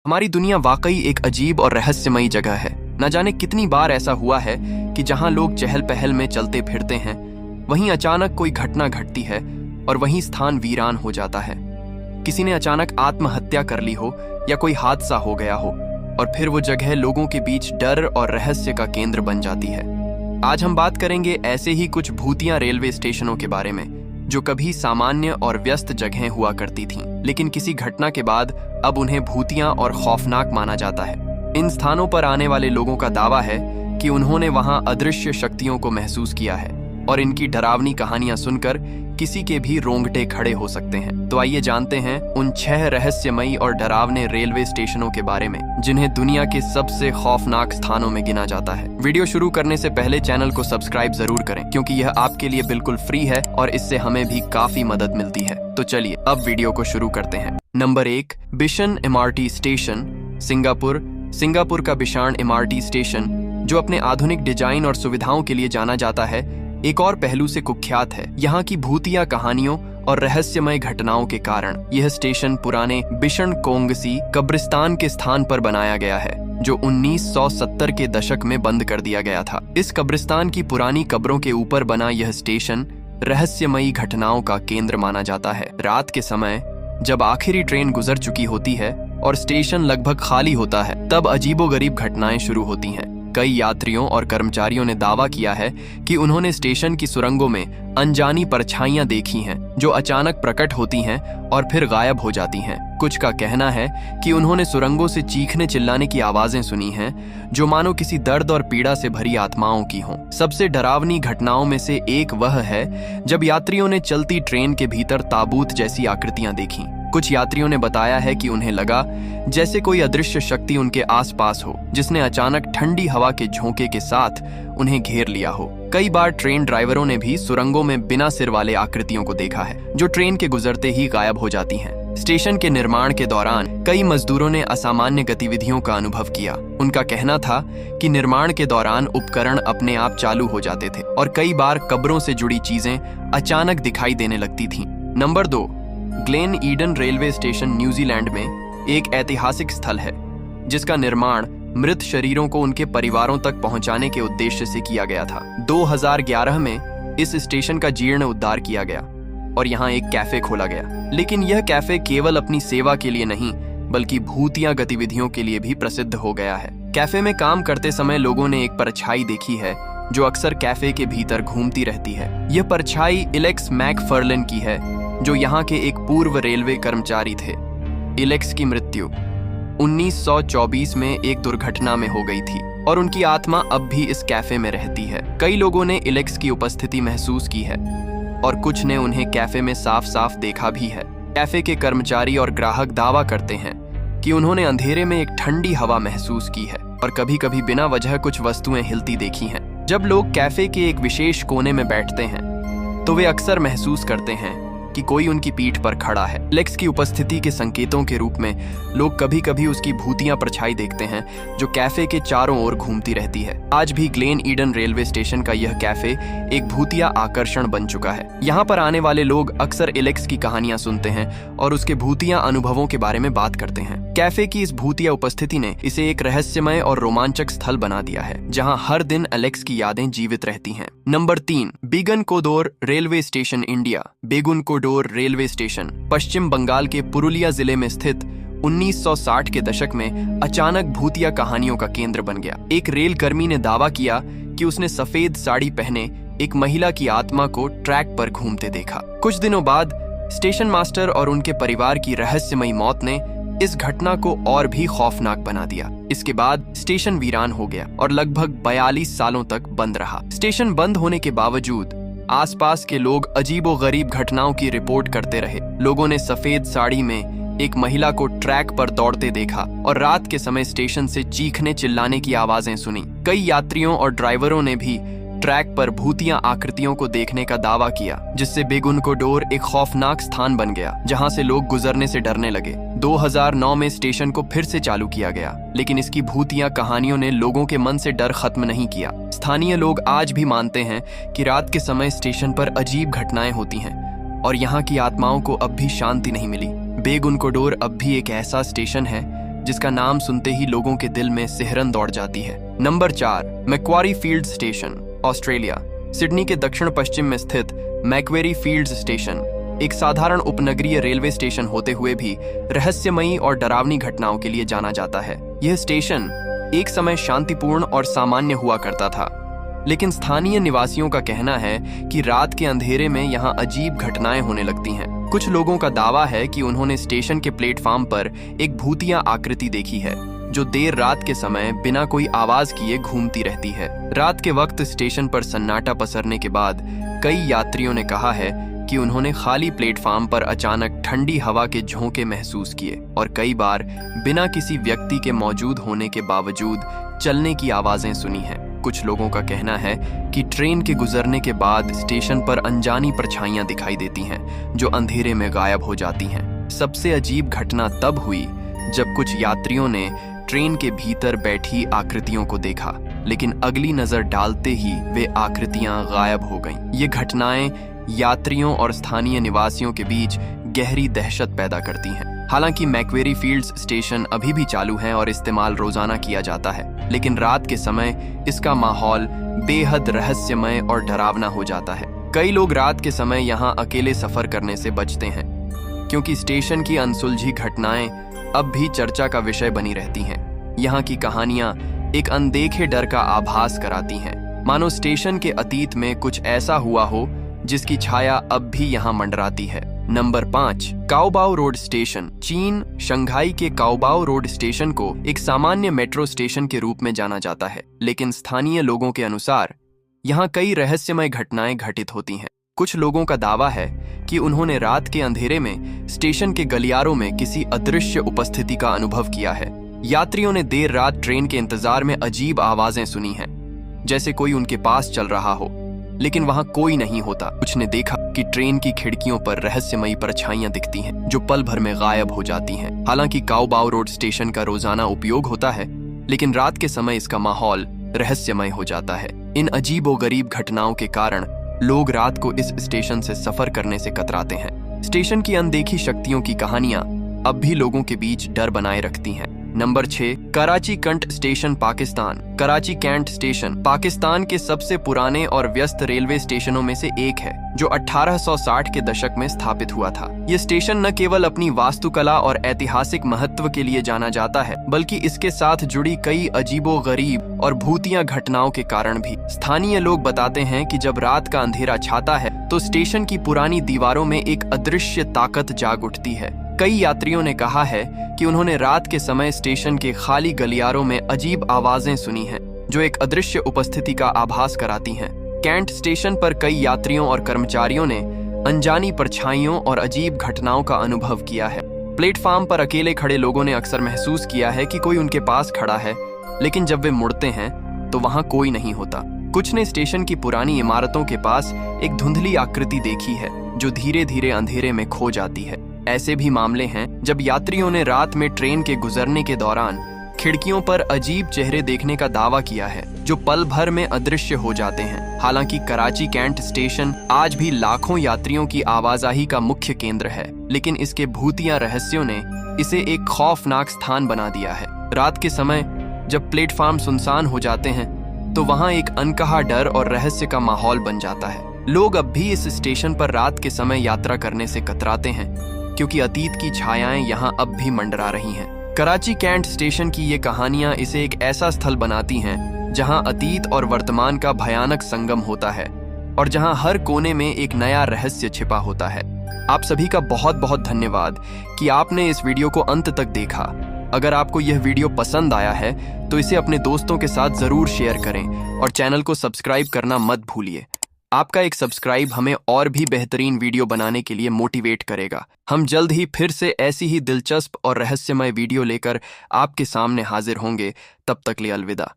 हमारी दुनिया वाकई एक अजीब और रहस्यमयी जगह है। न जाने कितनी बार ऐसा हुआ है कि जहां लोग चहल पहल में चलते फिरते हैं, वहीं अचानक कोई घटना घटती है और वहीं स्थान वीरान हो जाता है। किसी ने अचानक आत्महत्या कर ली हो या कोई हादसा हो गया हो और फिर वो जगह लोगों के बीच डर और रहस्य का केंद्र बन जाती है। आज हम बात करेंगे ऐसे ही कुछ भूतिया रेलवे स्टेशनों के बारे में, जो कभी सामान्य और व्यस्त जगहें हुआ करती थीं, लेकिन किसी घटना के बाद अब उन्हें भूतिया और खौफनाक माना जाता है। इन स्थानों पर आने वाले लोगों का दावा है कि उन्होंने वहां अदृश्य शक्तियों को महसूस किया है और इनकी डरावनी कहानियां सुनकर किसी के भी रोंगटे खड़े हो सकते हैं। तो आइए जानते हैं उन 6 रहस्यमयी और डरावने रेलवे स्टेशनों के बारे में, जिन्हें दुनिया के सबसे खौफनाक स्थानों में गिना जाता है। वीडियो शुरू करने से पहले चैनल को सब्सक्राइब जरूर करें, क्योंकि यह आपके लिए बिल्कुल फ्री है और इससे हमें भी काफी मदद मिलती है। तो चलिए अब वीडियो को शुरू करते हैं। Number 1, Bishan MRT station, Singapore. Singapore का बिशान एमआरटी स्टेशन, जो अपने आधुनिक डिजाइन और सुविधाओं के लिए जाना जाता है, एक और पहलू से कुख्यात है। यहाँ की भूतिया कहानियों और रहस्यमय घटनाओं के कारण यह स्टेशन पुराने बिशन कोंगसी कब्रिस्तान के स्थान पर बनाया गया है, जो 1970 के दशक में बंद कर दिया गया था। इस कब्रिस्तान की पुरानी कब्रों के ऊपर बना यह स्टेशन रहस्यमयी घटनाओं का केंद्र माना जाता है। रात के समय जब आखिरी ट्रेन गुजर चुकी होती है और स्टेशन लगभग खाली होता है, तब अजीबोगरीब घटनाएं शुरू होती हैं। कई यात्रियों और कर्मचारियों ने दावा किया है कि उन्होंने स्टेशन की सुरंगों में अनजानी परछाइयां देखी हैं, जो अचानक प्रकट होती हैं और फिर गायब हो जाती हैं। कुछ का कहना है कि उन्होंने सुरंगों से चीखने चिल्लाने की आवाजें सुनी हैं, जो मानो किसी दर्द और पीड़ा से भरी आत्माओं की हों। सबसे डरावनी घटनाओं में से एक वह है जब यात्रियों ने चलती ट्रेन के भीतर ताबूत जैसी आकृतियां देखी। कुछ यात्रियों ने बताया है कि उन्हें लगा जैसे कोई अदृश्य शक्ति उनके आसपास हो, जिसने अचानक ठंडी हवा के झोंके के साथ उन्हें घेर लिया हो। कई बार ट्रेन ड्राइवरों ने भी सुरंगों में बिना सिर वाले आकृतियों को देखा है, जो ट्रेन के गुजरते ही गायब हो जाती हैं। स्टेशन के निर्माण के दौरान कई मजदूरों ने असामान्य गतिविधियों का अनुभव किया। उनका कहना था कि निर्माण के दौरान उपकरण अपने आप चालू हो जाते थे और कई बार कब्रों से जुड़ी चीजें अचानक दिखाई देने लगती थीं। Number 2, Glenn Eden railway station New Zealand में एक ऐतिहासिक स्थल है, जिसका निर्माण मृत शरीरों को उनके परिवारों तक पहुंचाने के उद्देश्य से किया गया था। 2011 में इस स्टेशन का जीर्ण उद्धार किया गया और यहाँ एक कैफे खोला गया। लेकिन यह कैफे केवल अपनी सेवा के लिए नहीं, बल्कि भूतिया गतिविधियों के लिए भी प्रसिद्ध हो गया है। कैफे में काम करते समय लोगों ने एक परछाई देखी है, जो अक्सर कैफे के भीतर घूमती रहती है। यह परछाई इलेक्स मैकफर्लिन की है, जो यहाँ के एक पूर्व रेलवे कर्मचारी थे। इलेक्स की मृत्यु 1924 में एक दुर्घटना में हो गई थी और उनकी आत्मा अब भी इस कैफे में रहती है। कई लोगों ने इलेक्स की उपस्थिति महसूस की है और कुछ ने उन्हें कैफे में साफ साफ देखा भी है। कैफे के कर्मचारी और ग्राहक दावा करते हैं कि उन्होंने अंधेरे में एक ठंडी हवा महसूस की है और कभी कभी बिना वजह कुछ वस्तुएं हिलती देखी हैं। जब लोग कैफे के एक विशेष कोने में बैठते हैं, तो वे अक्सर महसूस करते हैं कि कोई उनकी पीठ पर खड़ा है। इलेक्स की उपस्थिति के संकेतों के रूप में लोग कभी कभी उसकी भूतिया परछाई देखते हैं, जो कैफे के चारों ओर घूमती रहती है। आज भी ग्लेन ईडन रेलवे स्टेशन का यह कैफे एक भूतिया आकर्षण बन चुका है। यहाँ पर आने वाले लोग अक्सर इलेक्स की कहानियां सुनते हैं और उसके भूतिया अनुभवों के बारे में बात करते हैं। कैफे की इस भूतिया उपस्थिति ने इसे एक रहस्यमय और रोमांचक स्थल बना दिया है, जहाँ हर दिन इलेक्स की यादें जीवित रहती हैं। Number 3, Begunkodar railway station, India. Begunkodar railway station Paschim Bangal के पुरुलिया जिले में स्थित 1960 के दशक में अचानक भूतिया कहानियों का केंद्र बन गया। एक रेल कर्मी ने दावा किया कि उसने सफेद साड़ी पहने एक महिला की आत्मा को ट्रैक पर घूमते देखा। कुछ दिनों बाद स्टेशन मास्टर और उनके परिवार की रहस्यमयी मौत ने इस घटना को और भी खौफनाक बना दिया। इसके बाद स्टेशन वीरान हो गया और लगभग 42 सालों तक बंद रहा। स्टेशन बंद होने के बावजूद आसपास के लोग अजीबोगरीब घटनाओं की रिपोर्ट करते रहे। लोगों ने सफेद साड़ी में एक महिला को ट्रैक पर दौड़ते देखा और रात के समय स्टेशन से चीखने चिल्लाने की आवाजें सुनी। कई यात्रियों और ड्राइवरों ने भी ट्रैक पर भूतिया आकृतियों को देखने का दावा किया, जिससे बेगुन कोडोर एक खौफनाक स्थान बन गया, जहां से लोग गुजरने से डरने लगे। 2009 में स्टेशन को फिर से चालू किया गया, लेकिन इसकी भूतिया कहानियों ने लोगों के मन से डर खत्म नहीं किया। स्थानीय लोग आज भी मानते हैं कि रात के समय स्टेशन पर अजीब घटनाएं होती हैं और यहाँ की आत्माओं को अब भी शांति नहीं मिली। बेगुन कोडोर अब भी एक ऐसा स्टेशन है जिसका नाम सुनते ही लोगों के दिल में सिहरन दौड़ जाती है। Number 4, Macquarie Field station, Australia. Sydney के दक्षिण पश्चिम में स्थित मैक्वेरी फील्ड्स स्टेशन एक साधारण उपनगरीय रेलवे स्टेशन होते हुए भी रहस्यमयी और डरावनी घटनाओं के लिए जाना जाता है। यह स्टेशन एक समय शांतिपूर्ण और सामान्य हुआ करता था, लेकिन स्थानीय निवासियों का कहना है कि रात के अंधेरे में यहाँ अजीब घटनाएं होने लगती हैं। कुछ लोगों का दावा है कि उन्होंने स्टेशन के प्लेटफार्म पर एक भूतिया आकृति देखी है, जो देर रात के समय बिना कोई आवाज किए घूमती रहती है। रात के वक्त स्टेशन पर सन्नाटा पसरने के बाद कई यात्रियों ने कहा है कि उन्होंने खाली प्लेटफार्म पर अचानक ठंडी हवा के झोंके महसूस किए और कई बार बिना किसी व्यक्ति के मौजूद होने के बावजूद चलने की आवाजें सुनी हैं। कुछ लोगों का कहना है कि ट्रेन के गुजरने के बाद स्टेशन पर अनजानी परछाइयां दिखाई देती हैं, जो अंधेरे में गायब हो जाती हैं। सबसे अजीब घटना तब हुई जब कुछ यात्रियों ने ट्रेन के भीतर बैठी आकृतियों को देखा, लेकिन अगली नजर डालते ही वे आकृतियां गायब हो गईं। ये घटनाएं यात्रियों और स्थानीय निवासियों के बीच गहरी दहशत पैदा करती हैं। हालांकि मैक्वेरी फील्ड्स स्टेशन अभी भी चालू है और इस्तेमाल रोजाना किया जाता है, लेकिन रात के समय इसका माहौल बेहद रहस्यमय और डरावना हो जाता है। कई लोग रात के समय यहाँ अकेले सफर करने से बचते हैं, क्योंकि स्टेशन की अनसुलझी घटनाएं अब भी चर्चा का विषय बनी रहती हैं। यहाँ की कहानियां एक अनदेखे डर का आभास कराती हैं, मानो स्टेशन के अतीत में कुछ ऐसा हुआ हो जिसकी छाया अब भी यहाँ मंडराती है। नंबर 5, काओबाओ रोड स्टेशन, चीन। शंघाई के काओबाओ रोड स्टेशन को एक सामान्य मेट्रो स्टेशन के रूप में जाना जाता है, लेकिन स्थानीय लोगों के अनुसार यहाँ कई रहस्यमय घटनाएं घटित होती हैं। कुछ लोगों का दावा है कि उन्होंने रात के अंधेरे में स्टेशन के गलियारों में किसी अदृश्य उपस्थिति का अनुभव किया है। यात्रियों ने देर रात ट्रेन के इंतजार में अजीब आवाजें सुनी हैं, जैसे कोई उनके पास चल रहा हो, लेकिन वहां कोई नहीं होता। कुछ ने देखा कि ट्रेन की खिड़कियों पर रहस्यमयी परछाइयां दिखती हैं, जो पल भर में गायब हो जाती हैं। हालांकि काओबाओ रोड स्टेशन का रोजाना उपयोग होता है, लेकिन रात के समय इसका माहौल रहस्यमय हो जाता है। इन अजीबोगरीब घटनाओं के कारण लोग रात को इस स्टेशन से सफर करने से कतराते हैं। स्टेशन की अनदेखी शक्तियों की कहानियां अब भी लोगों के बीच डर बनाए रखती हैं। Number 6, Karachi Cantt station, Pakistan. Karachi Cantt station Pakistan के सबसे पुराने और व्यस्त रेलवे स्टेशनों में से एक है, जो 1860 के दशक में स्थापित हुआ था। यह स्टेशन न केवल अपनी वास्तुकला और ऐतिहासिक महत्व के लिए जाना जाता है, बल्कि इसके साथ जुड़ी कई अजीबोगरीब और भूतिया घटनाओं के कारण भी। स्थानीय लोग बताते हैं कि जब रात का अंधेरा छाता है, तो स्टेशन की पुरानी दीवारों में एक अदृश्य ताकत जाग उठती है। कई यात्रियों ने कहा है कि उन्होंने रात के समय स्टेशन के खाली गलियारों में अजीब आवाजें सुनी हैं, जो एक अदृश्य उपस्थिति का आभास कराती हैं। कैंट स्टेशन पर कई यात्रियों और कर्मचारियों ने अनजानी परछाइयों और अजीब घटनाओं का अनुभव किया है। प्लेटफार्म पर अकेले खड़े लोगों ने अक्सर महसूस किया है कि कोई उनके पास खड़ा है, लेकिन जब वे मुड़ते हैं तो वहां कोई नहीं होता। कुछ ने स्टेशन की पुरानी इमारतों के पास एक धुंधली आकृति देखी है, जो धीरे धीरे अंधेरे में खो जाती है। ऐसे भी मामले हैं जब यात्रियों ने रात में ट्रेन के गुजरने के दौरान खिड़कियों पर अजीब चेहरे देखने का दावा किया है, जो पल भर में अदृश्य हो जाते हैं। हालांकि कराची कैंट स्टेशन आज भी लाखों यात्रियों की आवाजाही का मुख्य केंद्र है, लेकिन इसके भूतिया रहस्यों ने इसे एक खौफनाक स्थान बना दिया है। रात के समय जब प्लेटफार्म सुनसान हो जाते हैं, तो वहां एक अनकहा डर और रहस्य का माहौल बन जाता है। लोग अब भी इस स्टेशन पर रात के समय यात्रा करने से कतराते हैं, क्योंकि अतीत की छायाएं यहां अब भी मंडरा रही हैं। कराची कैंट स्टेशन की ये कहानियां इसे एक ऐसा स्थल बनाती हैं जहां अतीत और वर्तमान का भयानक संगम होता है, और जहां हर कोने में एक नया रहस्य छिपा होता है। आप सभी का बहुत बहुत धन्यवाद कि आपने इस वीडियो को अंत तक देखा। अगर आपको यह वीडियो पसंद आया है तो इसे अपने दोस्तों के साथ जरूर शेयर करें और चैनल को सब्सक्राइब करना मत भूलिए। आपका एक सब्सक्राइब हमें और भी बेहतरीन वीडियो बनाने के लिए मोटिवेट करेगा। हम जल्द ही फिर से ऐसी ही दिलचस्प और रहस्यमय वीडियो लेकर आपके सामने हाजिर होंगे। तब तक लिए अलविदा।